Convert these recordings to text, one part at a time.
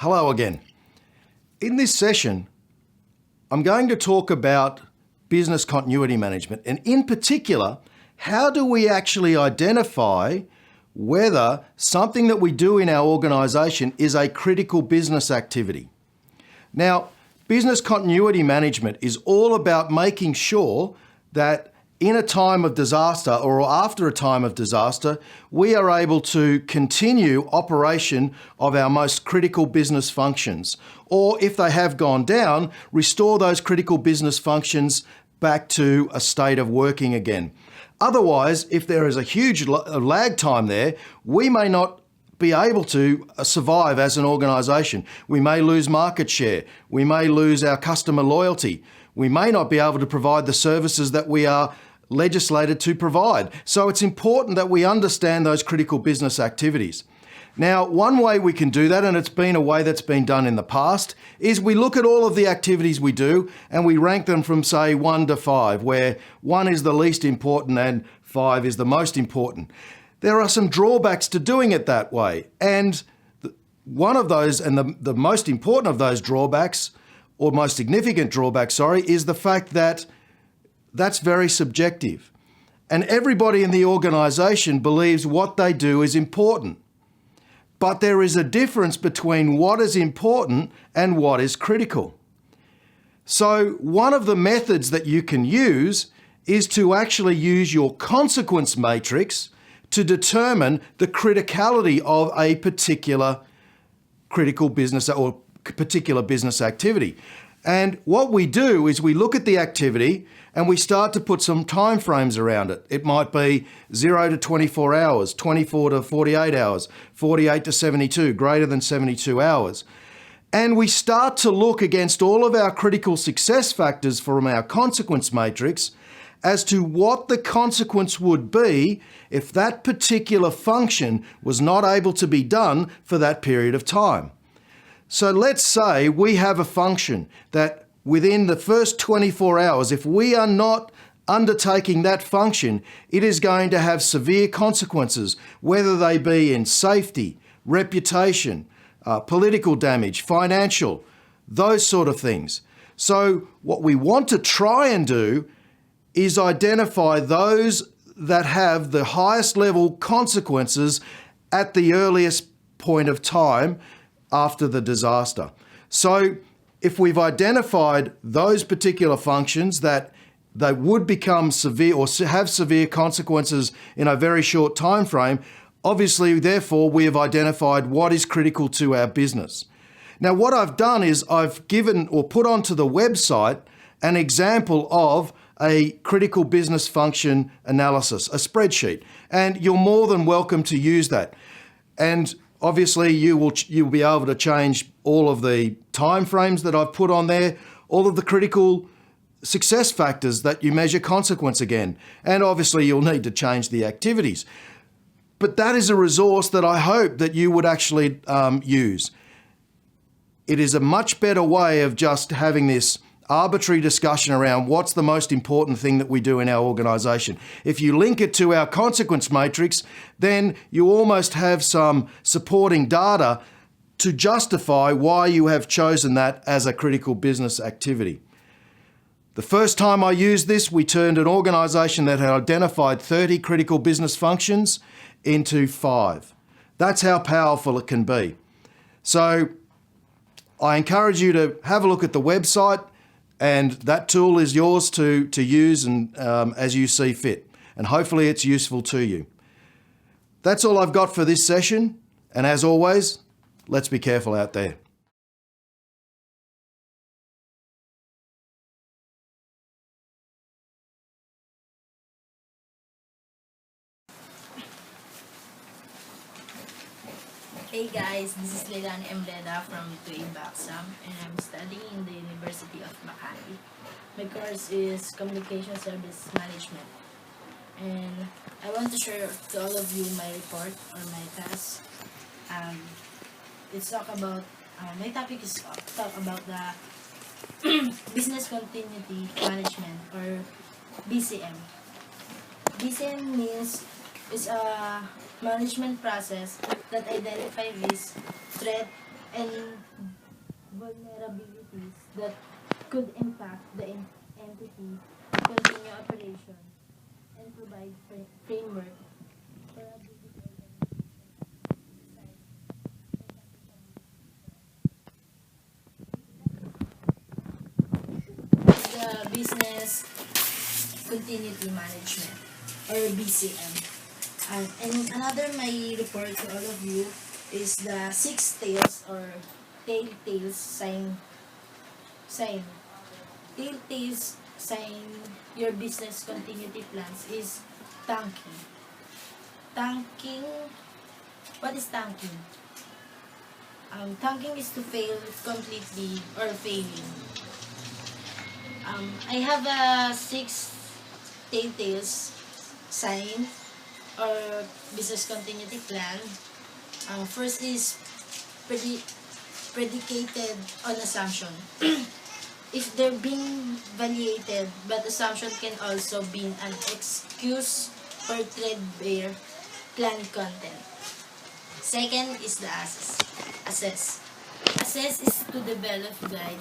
Hello again. In this session, I'm going to talk about business continuity management, and in particular, how do we actually identify whether something that we do in our organisation is a critical business activity. Now, business continuity management is all about making sure that in a time of disaster or after a time of disaster, we are able to continue operation of our most critical business functions, or if they have gone down, restore those critical business functions back to a state of working again. Otherwise, if there is a huge lag time there, we may not be able to survive as an organisation. We may lose market share. We may lose our customer loyalty. We may not be able to provide the services that we are legislated to provide. So it's important that we understand those critical business activities. Now, one way we can do that, and it's been a way that's been done in the past, is we look at all of the activities we do and we rank them from, say, 1 to 5, where 1 is the least important and 5 is the most important. There are some drawbacks to doing it that way. And one of those, and the most important of those drawbacks, or most significant drawback, is the fact that that's very subjective. And everybody in the organisation believes what they do is important. But there is a difference between what is important and what is critical. So one of the methods that you can use is to actually use your consequence matrix to determine the criticality of a particular critical business or particular business activity. And what we do is we look at the activity and we start to put some time frames around it. It might be 0 to 24 hours, 24 to 48 hours, 48 to 72, greater than 72 hours. And we start to look against all of our critical success factors from our consequence matrix as to what the consequence would be if that particular function was not able to be done for that period of time. So let's say we have a function that within the first 24 hours, if we are not undertaking that function, it is going to have severe consequences, whether they be in safety, reputation, political damage, financial, those sort of things. So what we want to try and do is identify those that have the highest level consequences at the earliest point of time after the disaster. So if we've identified those particular functions that they would become severe or have severe consequences in a very short time frame, obviously, therefore, we have identified what is critical to our business. Now, what I've done is I've given or put onto the website an example of a critical business function analysis, a spreadsheet, and you're more than welcome to use that. And obviously, you'll be able to change all of the timeframes that I've put on there, all of the critical success factors that you measure consequence again, and obviously you'll need to change the activities. But that is a resource that I hope that you would actually use. It is a much better way of just having this arbitrary discussion around what's the most important thing that we do in our organisation. If you link it to our consequence matrix, then you almost have some supporting data to justify why you have chosen that as a critical business activity. The first time I used this, we turned an organisation that had identified 30 critical business functions into 5. That's how powerful it can be. So I encourage you to have a look at the website, and that tool is yours to use and as you see fit. And hopefully it's useful to you. That's all I've got for this session. And as always, let's be careful out there. Hey guys, this is Lailanie M from Baksam, and I'm studying in the University of Makati. My course is Communication Service Management, and I want to share to all of you my report or my task. It's talk about my topic is talk about the Business Continuity Management or BCM. BCM means is a management process that identify risk, threat, and vulnerabilities that could impact the entity to continue operation and provide framework for a business the business continuity management or BCM. And another my report to all of you is the six tails or telltales sign. Telltales sign your business continuity plans is tanking. Tanking, what is tanking? Tanking is to fail completely or failing. I have a six telltales sign or business continuity plan. First is predi- predicated on assumption. If they're being validated, but assumption can also be an excuse for threadbare plan content. Second is the assess. Assess is to develop guide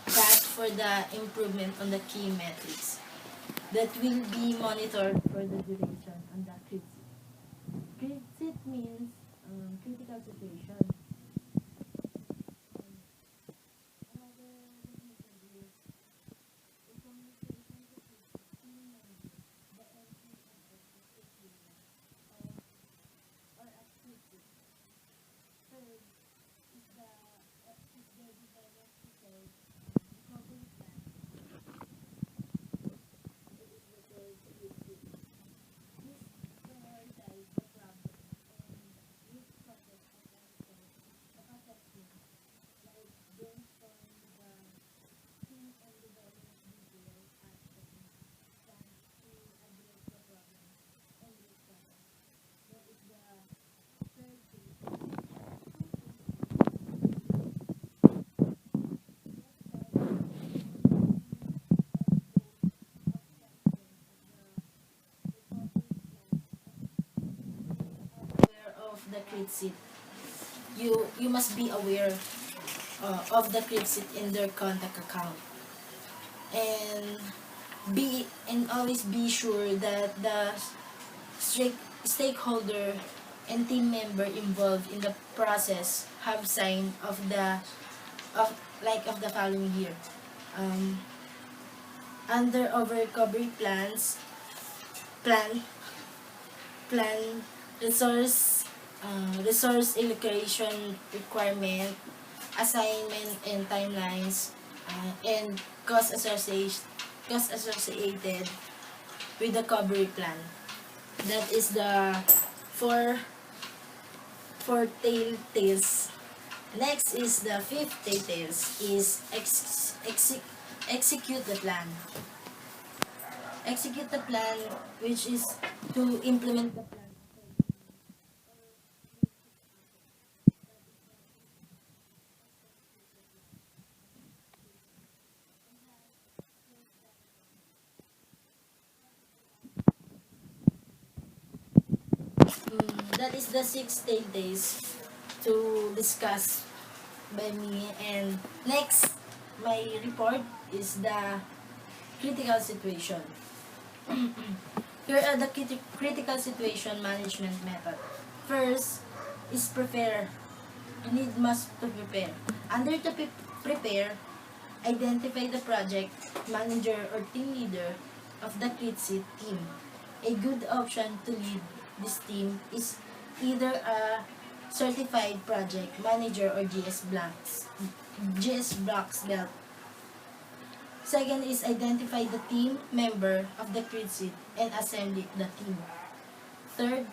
path for the improvement on the key metrics that will be monitored for the duration on the critique. Critique means critical situation. Aware of the critique. You must be aware of the critique in their contact account, and always be sure that the stakeholder and team member involved in the process have sign of the following here. Um, Under over recovery plan plan resource allocation requirement, assignment and timelines, and cost associated with the recovery plan. That is the four telltales. Next is the fifth telltales is execute the plan. Execute the plan, which is to implement the plan. That is the 6 days to discuss by me. And next, my report is the critical situation. Here are the critical situation management method. First is prepare. You must to prepare. Under to prepare, identify the project manager or team leader of the CRITSIT team. A good option to lead this team is either a certified project manager or GS Blocks belt. Second is identify the team member of the CRITSIT and assemble the team. Third,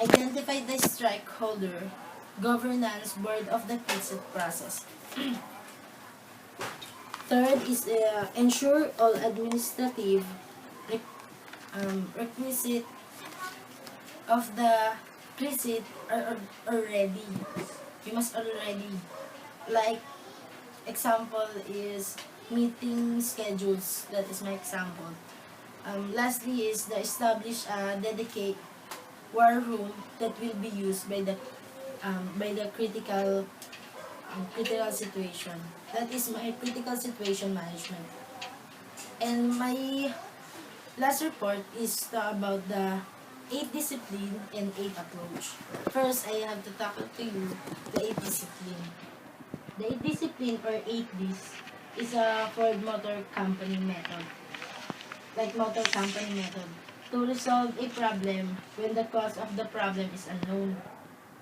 identify the stakeholder governance board of the CRITSIT process. Third is ensure all administrative requisite of the CRITSIT are ready. You must already, like example is meeting schedules. That is my example. Lastly is the establish a dedicated war room that will be used by the critical critical situation. That is my critical situation management. And my last report is about the 8 discipline and 8 approach. First, I have to tackle to you the 8 discipline. The 8 discipline or 8 Ds is a Ford Motor Company method. Like motor company method. To resolve a problem when the cause of the problem is unknown.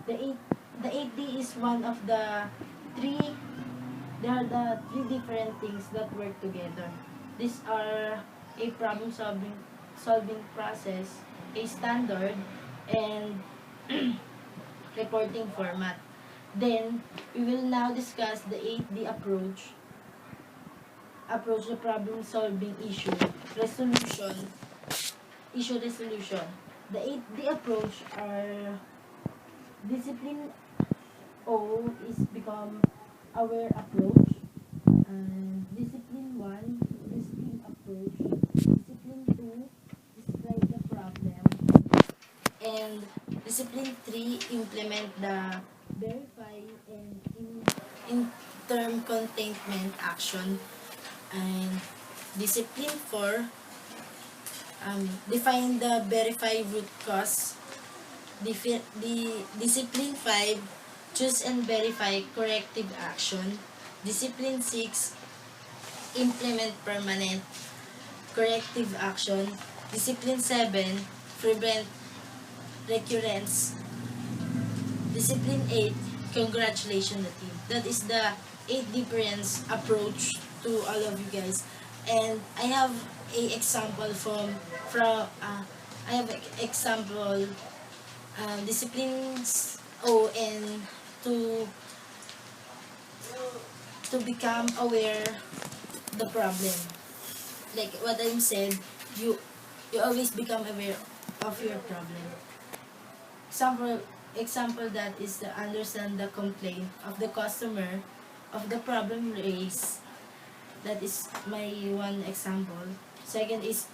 The 8D is one of the three, there are the three different things that work together. These are a problem solving process, a standard, and reporting format. Then, we will now discuss the 8D approach the problem solving issue resolution. The 8D approach are discipline O is become aware approach, and discipline 1 risking approach, discipline 2 describe the problem, and discipline 3 implement the verify and in term containment action, and discipline 4 define the verify root cause. The discipline 5 choose and verify corrective action. Discipline 6 implement permanent corrective action. Discipline 7 prevent recurrence. Discipline 8 congratulations the team. That is the 8 difference approach to all of you guys. And I have a example I have example disciplines O and to become aware the problem. Like what I said, you always become aware of your problem. Example that is to understand the complaint of the customer of the problem raised. That is my one example. Second is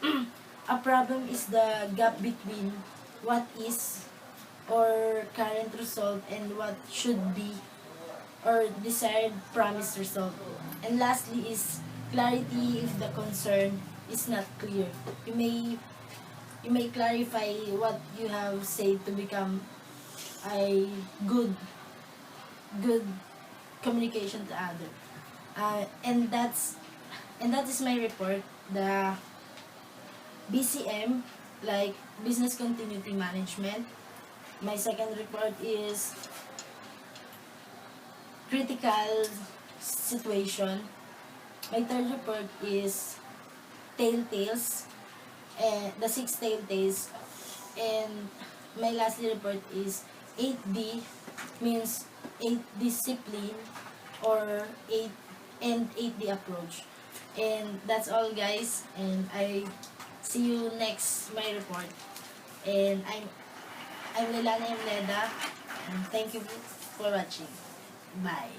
a problem is the gap between what is or current result and what should be or desired promised result. And lastly is clarity if the concern is not clear. You may clarify what you have said to become a good communication to other. And that is my report. The BCM, like business continuity management. My second report is critical situation. My third report is telltales, the 6 telltales, and my last report is 8D, means 8 discipline or 8 and 8D approach. And that's all, guys, and I see you next my report. And I'm Lailanie M, Ledda, and thank you for watching. Bye.